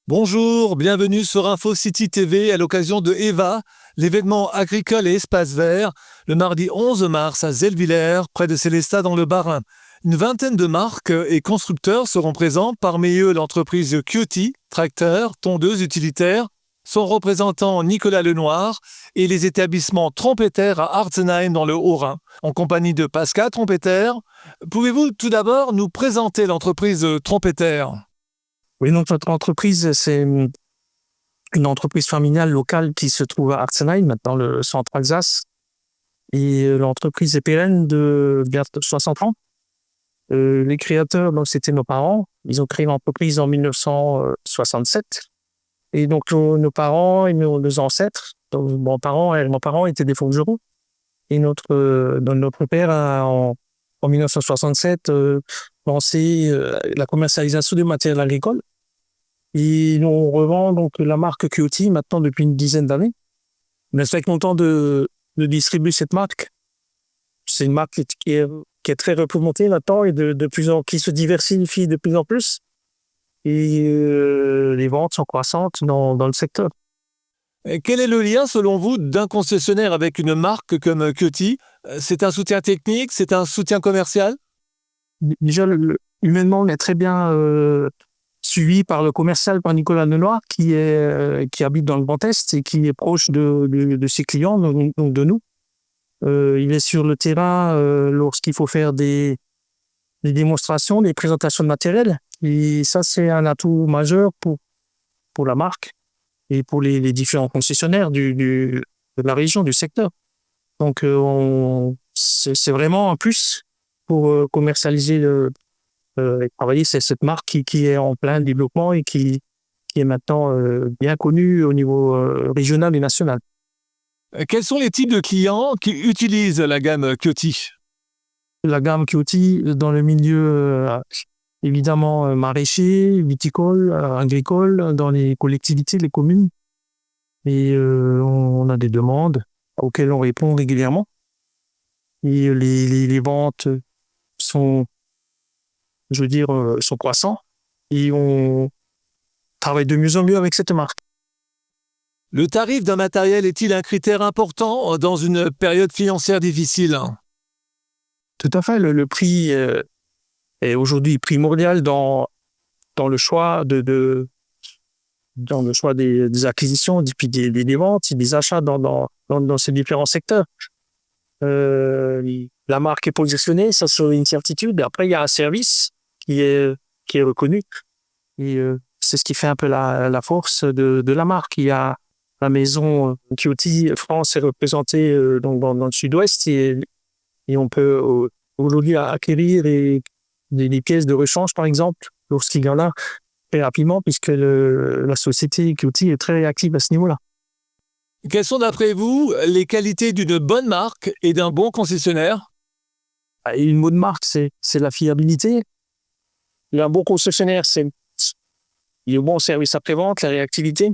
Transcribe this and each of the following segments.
Bonjour, bienvenue sur InfoCity TV à l'occasion de EVA, l'événement agricole et espace vert, le mardi 11 mars à Zellwiller, près de Sélestat dans le Bas-Rhin. Une vingtaine de marques et constructeurs seront présents, parmi eux l'entreprise Coty, tracteurs, tondeuses utilitaires, son représentant Nicolas Lenoir et les établissements Trompeter à Arzenheim dans le Haut-Rhin, en compagnie de Pascal Trompeter. Pouvez-vous tout d'abord nous présenter l'entreprise Trompeter ? Oui, donc notre entreprise, c'est une entreprise familiale locale qui se trouve à Arzenheim, dans le centre Alsace. Et l'entreprise est pérenne de bientôt 60 ans. Les créateurs, donc, c'était nos parents. Ils ont créé l'entreprise en 1967. Et donc, nos parents et nos ancêtres, donc mon parent étaient des forgerons. Et notre père a, en 1967, lancé la commercialisation du matériel agricole. Et on revend donc la marque Coty maintenant depuis une dizaine d'années. On est très content de distribuer cette marque. C'est une marque qui est très représentée maintenant et qui se diversifie de plus en plus. Et les ventes sont croissantes dans le secteur. Et quel est le lien, selon vous, d'un concessionnaire avec une marque comme Coty ? C'est un soutien technique, c'est un soutien commercial ? Déjà, humainement, on est très bien suivi par le commercial, par Nicolas Lenoir, qui habite dans le Grand Est et qui est proche de ses clients, donc de nous. Il est sur le terrain lorsqu'il faut faire des démonstrations, des présentations de matériel. Et ça, c'est un atout majeur pour la marque et pour les différents concessionnaires de la région, du secteur. Donc, c'est vraiment un plus pour commercialiser et travailler cette marque qui est en plein développement et qui est maintenant bien connue au niveau régional et national. Quels sont les types de clients qui utilisent la gamme Coty ? La gamme Coty dans le milieu évidemment maraîcher, viticole, agricole, dans les collectivités, les communes. Et on a des demandes auxquelles on répond régulièrement. Et les ventes sont croissants. Et on travaille de mieux en mieux avec cette marque. Le tarif d'un matériel est-il un critère important dans une période financière difficile ? Tout à fait. Le prix est aujourd'hui primordial dans le choix des acquisitions, puis des ventes, des achats dans ces différents secteurs. La marque est positionnée, ça c'est une certitude. Après, il y a un service qui est reconnu. Et c'est ce qui fait un peu la force de la marque. Il y a la maison Coty France est représentée donc dans le sud-ouest et on peut aujourd'hui acquérir des pièces de rechange, par exemple, lorsqu'il y en a, très rapidement, puisque la société Coty est très active à ce niveau-là. Quelles sont d'après vous les qualités d'une bonne marque et d'un bon concessionnaire ? Une bonne marque, c'est la fiabilité. Un bon concessionnaire, c'est le bon service après-vente, la réactivité,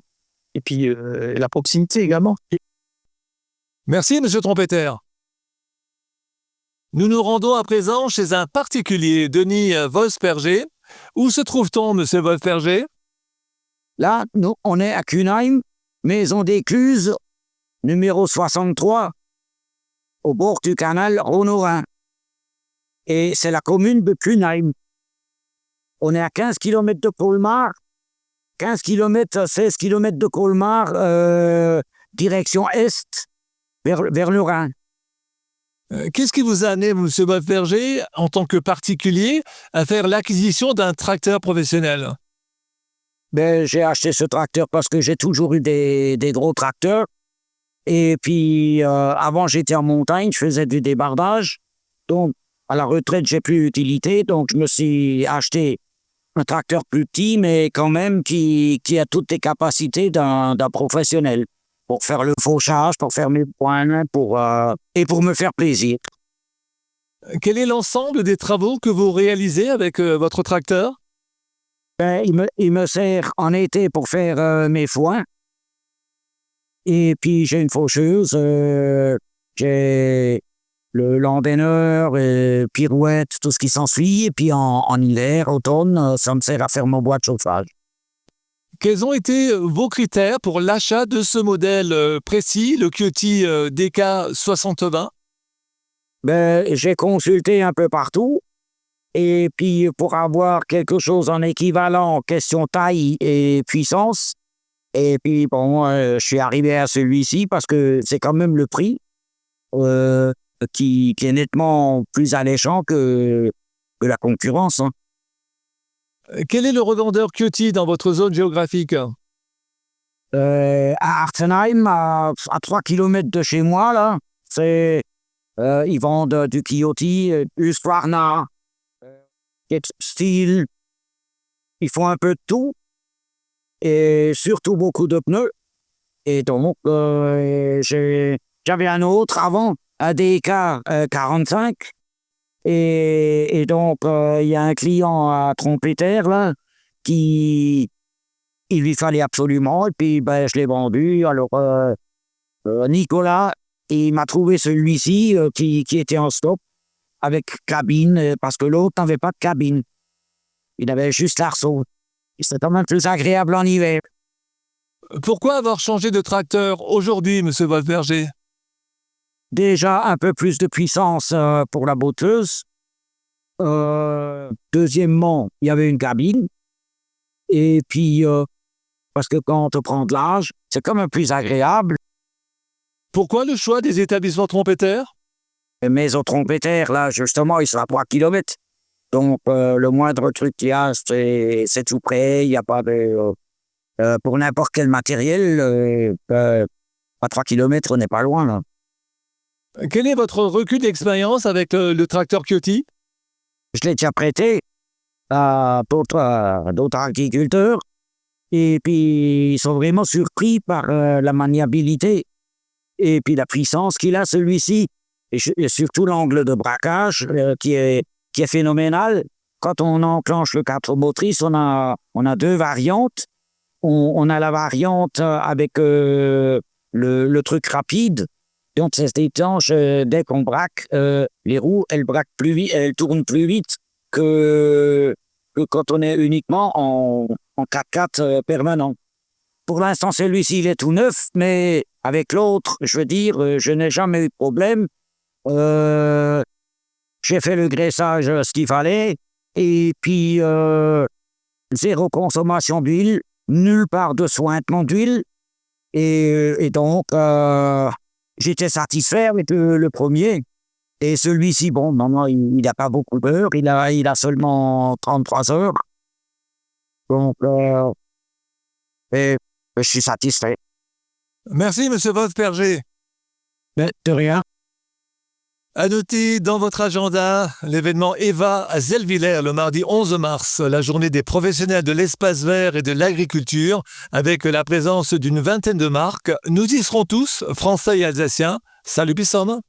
et puis la proximité également. Merci, M. Trompeter. Nous nous rendons à présent chez un particulier, Denis Wolfsperger. Où se trouve-t-on, M. Wolfsperger ? Là, nous, on est à Cunheim, maison d'Écluse, numéro 63, au bord du canal Rhône-Rhin. Et c'est la commune de Cunheim. On est à 15 km de Colmar, 16 km de Colmar, direction est, vers le Rhin. Qu'est-ce qui vous a amené, M. Wolfsperger, en tant que particulier, à faire l'acquisition d'un tracteur professionnel ? J'ai acheté ce tracteur parce que j'ai toujours eu des gros tracteurs. Et puis, avant, j'étais en montagne, je faisais du débardage. Donc, à la retraite, j'ai plus d'utilité. Donc, je me suis acheté un tracteur plus petit, mais quand même qui a toutes les capacités d'un professionnel. Pour faire le fauchage, pour faire mes points, et pour me faire plaisir. Quel est l'ensemble des travaux que vous réalisez avec votre tracteur ? Il me sert en été pour faire mes foins. Et puis, j'ai une faucheuse, j'ai le landenneur, pirouette, tout ce qui s'ensuit. Et puis, en hiver, automne, ça me sert à faire mon bois de chauffage. Quels ont été vos critères pour l'achat de ce modèle précis, le Kyoto DK6020? J'ai consulté un peu partout. Et puis, pour avoir quelque chose en équivalent, question taille et puissance, et puis, bon, je suis arrivé à celui-ci parce que c'est quand même le prix qui est nettement plus alléchant que la concurrence. Hein. Quel est le revendeur Kyoto dans votre zone géographique? À Artenheim, à 3 km de chez moi, là, ils vendent du Kyoto, Husqvarna, Steel. Ils font un peu de tout et surtout beaucoup de pneus. Et donc, j'avais un autre avant, un DK 45. Et donc, il y a un client à Trompeter, là, il lui fallait absolument, et puis je l'ai vendu. Alors, Nicolas, il m'a trouvé celui-ci qui était en stock avec cabine, parce que l'autre n'avait pas de cabine. Il avait juste l'arceau. C'était quand même plus agréable en hiver. Pourquoi avoir changé de tracteur aujourd'hui, monsieur Wolfberger? Déjà, un peu plus de puissance pour la botteuse. Deuxièmement, il y avait une cabine. Et puis, parce que quand on prend de l'âge, c'est quand même plus agréable. Pourquoi le choix des établissements Trompeter? Mais au Trompeter, là, justement, ils sont à 3 km. Donc, le moindre truc qu'il y a, c'est tout près. Il n'y a pas de... pour n'importe quel matériel, à 3 km, on n'est pas loin, là. Quel est votre recul d'expérience avec le tracteur Kyoto? Je l'ai déjà prêté à d'autres agriculteurs. Et puis, ils sont vraiment surpris par la maniabilité et puis la puissance qu'il a, celui-ci. Et surtout l'angle de braquage qui est phénoménal. Quand on enclenche le 4 motrices, on a deux variantes. On a la variante avec le truc rapide. Donc, ça se déclenche dès qu'on braque. Les roues, elles braquent plus vite, elles tournent plus vite que quand on est uniquement en 4x4 permanent. Pour l'instant, celui-ci, il est tout neuf, mais avec l'autre, je veux dire, je n'ai jamais eu de problème. J'ai fait le graissage, ce qu'il fallait, et puis zéro consommation d'huile, nulle part de sointement d'huile, et donc j'étais satisfait avec le premier. Et celui-ci, bon, non, il n'a pas beaucoup d'heures, il a seulement 33 heures. Donc, je suis satisfait. Merci, monsieur Wolfberger. Mais de rien. À noter dans votre agenda l'événement EVA à Zellwiller le mardi 11 mars, la journée des professionnels de l'espace vert et de l'agriculture, avec la présence d'une vingtaine de marques. Nous y serons tous, Français et Alsaciens. Salut Pissom.